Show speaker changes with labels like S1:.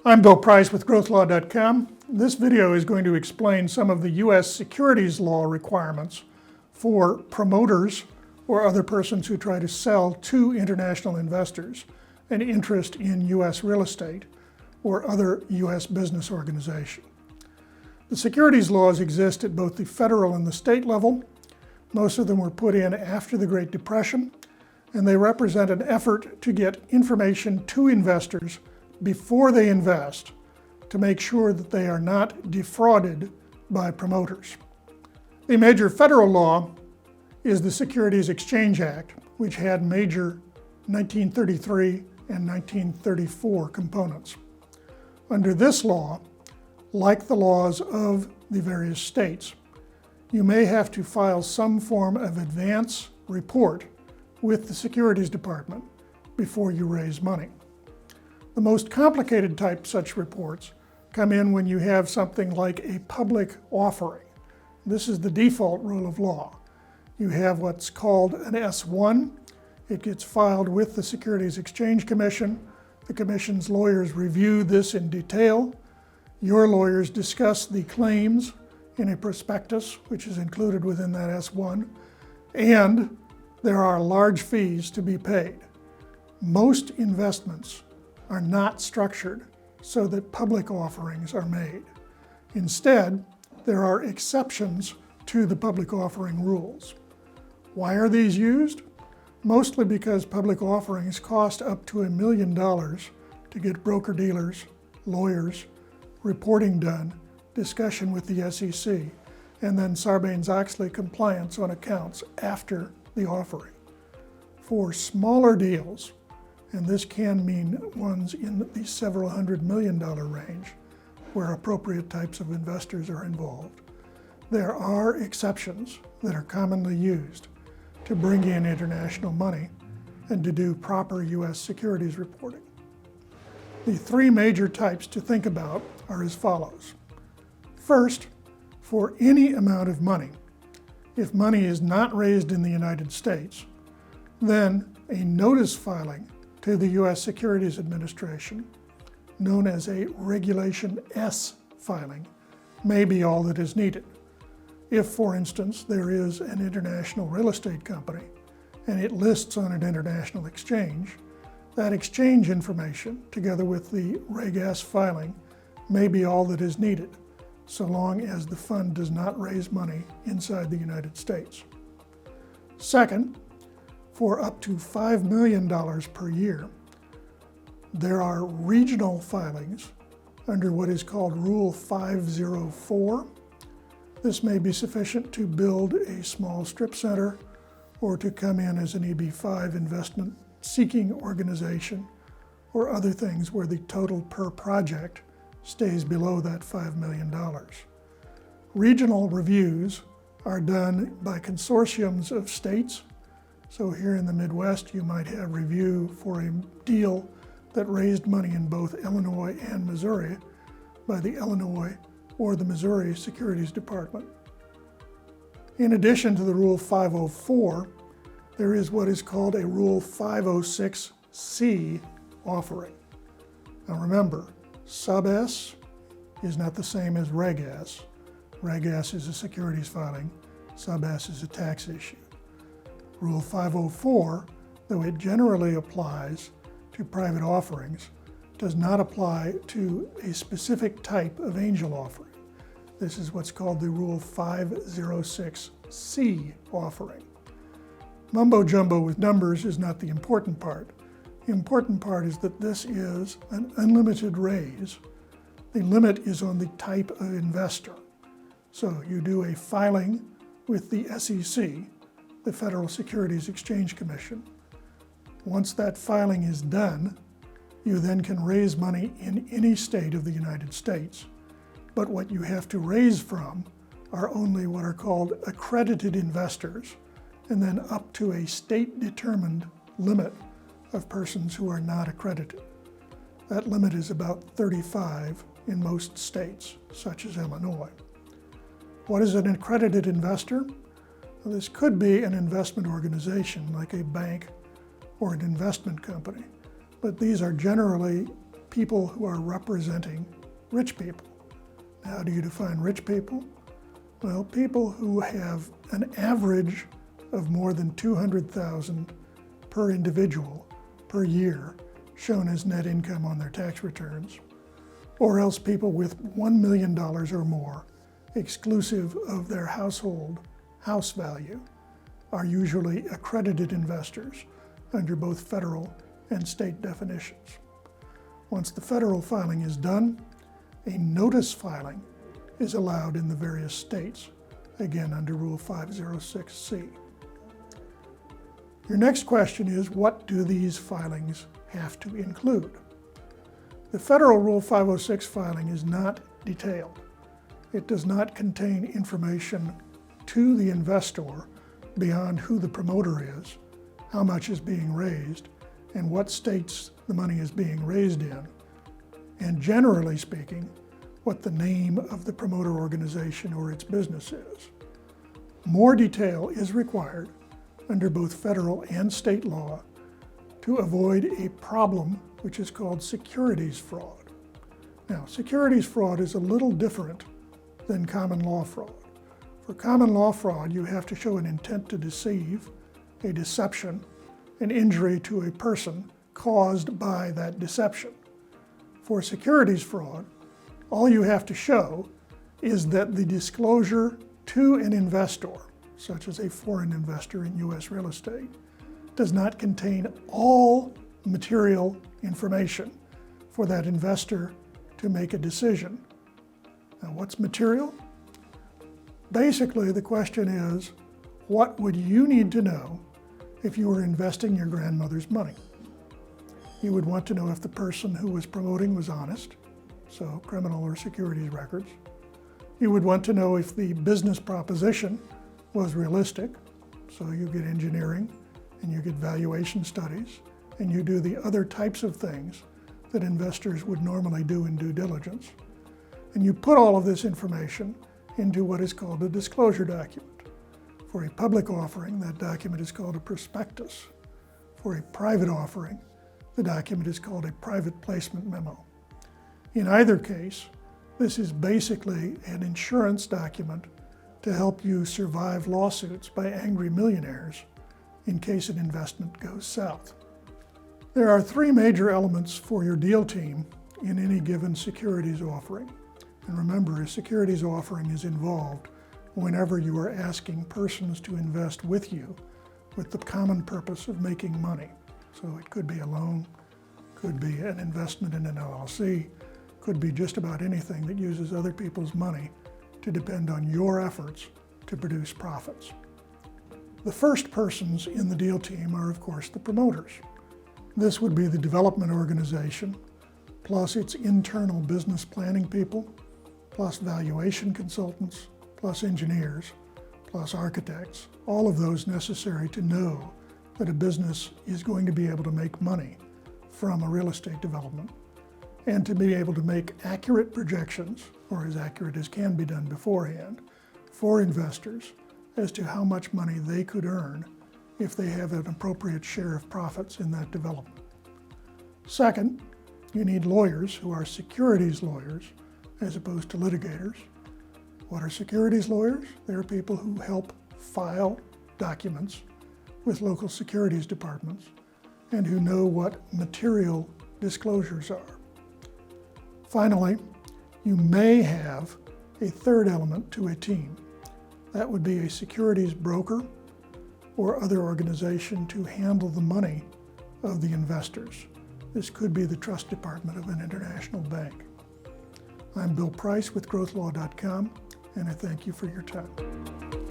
S1: I'm Bill Price with GrowthLaw.com. This video is going to explain some of the U.S. securities law requirements for promoters or other persons who try to sell to international investors an interest in U.S. real estate or other U.S. business organization. The securities laws exist at both the federal and the state level. Most of them were put in after the Great Depression, and they represent an effort to get information to investors before they invest to make sure that they are not defrauded by promoters. The major federal law is the Securities Exchange Act, which had major 1933 and 1934 components. Under this law, like the laws of the various states, you may have to file some form of advance report with the Securities Department before you raise money. The most complicated type such reports come in when you have something like a public offering. This is the default rule of law. You have what's called an S-1. It gets filed with the Securities Exchange Commission. The Commission's lawyers review this in detail. Your lawyers discuss the claims in a prospectus, which is included within that S-1, and there are large fees to be paid. Most investments are not structured so that public offerings are made. Instead, there are exceptions to the public offering rules. Why are these used? Mostly because public offerings cost up to $1 million to get broker-dealers, lawyers, reporting done, discussion with the SEC, and then Sarbanes-Oxley compliance on accounts after the offering. For smaller deals, and this can mean ones in the several $100 million range, where appropriate types of investors are involved, there are exceptions that are commonly used to bring in international money and to do proper U.S. securities reporting. The three major types to think about are as follows. First, for any amount of money, if money is not raised in the United States, then a notice filing to the U.S. Securities Administration, known as a Regulation S filing, may be all that is needed. If, for instance, there is an international real estate company and it lists on an international exchange, that exchange information, together with the Reg S filing, may be all that is needed, so long as the fund does not raise money inside the United States. Second, for up to $5 million per year, there are regional filings under what is called Rule 504. This may be sufficient to build a small strip center or to come in as an EB-5 investment-seeking organization or other things where the total per project stays below that $5 million. Regional reviews are done by consortiums of states. So here in the Midwest, you might have review for a deal that raised money in both Illinois and Missouri by the Illinois or the Missouri Securities Department. In addition to the Rule 504, there is what is called a Rule 506C offering. Now remember, Sub S is not the same as Reg S. Reg S is a securities filing, Sub S is a tax issue. Rule 504, though it generally applies to private offerings, does not apply to a specific type of angel offering. This is what's called the Rule 506C offering. Mumbo jumbo with numbers is not the important part. The important part is that this is an unlimited raise. The limit is on the type of investor. So you do a filing with the SEC, the Federal Securities Exchange Commission. Once that filing is done, you then can raise money in any state of the United States. But what you have to raise from are only what are called accredited investors, and then up to a state-determined limit of persons who are not accredited. That limit is about 35 in most states, such as Illinois. What is an accredited investor? Well, this could be an investment organization like a bank or an investment company, but these are generally people who are representing rich people. How do you define rich people? Well, people who have an average of more than $200,000 per individual per year shown as net income on their tax returns, or else people with $1 million or more exclusive of their household house value are usually accredited investors under both federal and state definitions. Once the federal filing is done, a notice filing is allowed in the various states, again under Rule 506C. Your next question is, what do these filings have to include? The federal Rule 506 filing is not detailed. It does not contain information to the investor beyond who the promoter is, how much is being raised, and what states the money is being raised in, and generally speaking, what the name of the promoter organization or its business is. More detail is required under both federal and state law to avoid a problem which is called securities fraud. Now, securities fraud is a little different than common law fraud. For common law fraud, you have to show an intent to deceive, a deception, an injury to a person caused by that deception. For securities fraud, all you have to show is that the disclosure to an investor, such as a foreign investor in U.S. real estate, does not contain all material information for that investor to make a decision. Now, what's material? Basically, the question is, what would you need to know if you were investing your grandmother's money? You would want to know if the person who was promoting was honest, so criminal or securities records. You would want to know if the business proposition was realistic, so you get engineering and you get valuation studies and you do the other types of things that investors would normally do in due diligence. And you put all of this information into what is called a disclosure document. For a public offering, that document is called a prospectus. For a private offering, the document is called a private placement memo. In either case, this is basically an insurance document to help you survive lawsuits by angry millionaires in case an investment goes south. There are three major elements for your deal team in any given securities offering. And remember, a securities offering is involved whenever you are asking persons to invest with you with the common purpose of making money. So it could be a loan, could be an investment in an LLC, could be just about anything that uses other people's money to depend on your efforts to produce profits. The first persons in the deal team are, of course, the promoters. This would be the development organization, plus its internal business planning people, plus valuation consultants, plus engineers, plus architects, all of those necessary to know that a business is going to be able to make money from a real estate development, and to be able to make accurate projections, or as accurate as can be done beforehand, for investors as to how much money they could earn if they have an appropriate share of profits in that development. Second, you need lawyers who are securities lawyers as opposed to litigators. What are securities lawyers? They're people who help file documents with local securities departments and who know what material disclosures are. Finally, you may have a third element to a team. That would be a securities broker or other organization to handle the money of the investors. This could be the trust department of an international bank. I'm Bill Price with growthlaw.com, and I thank you for your time.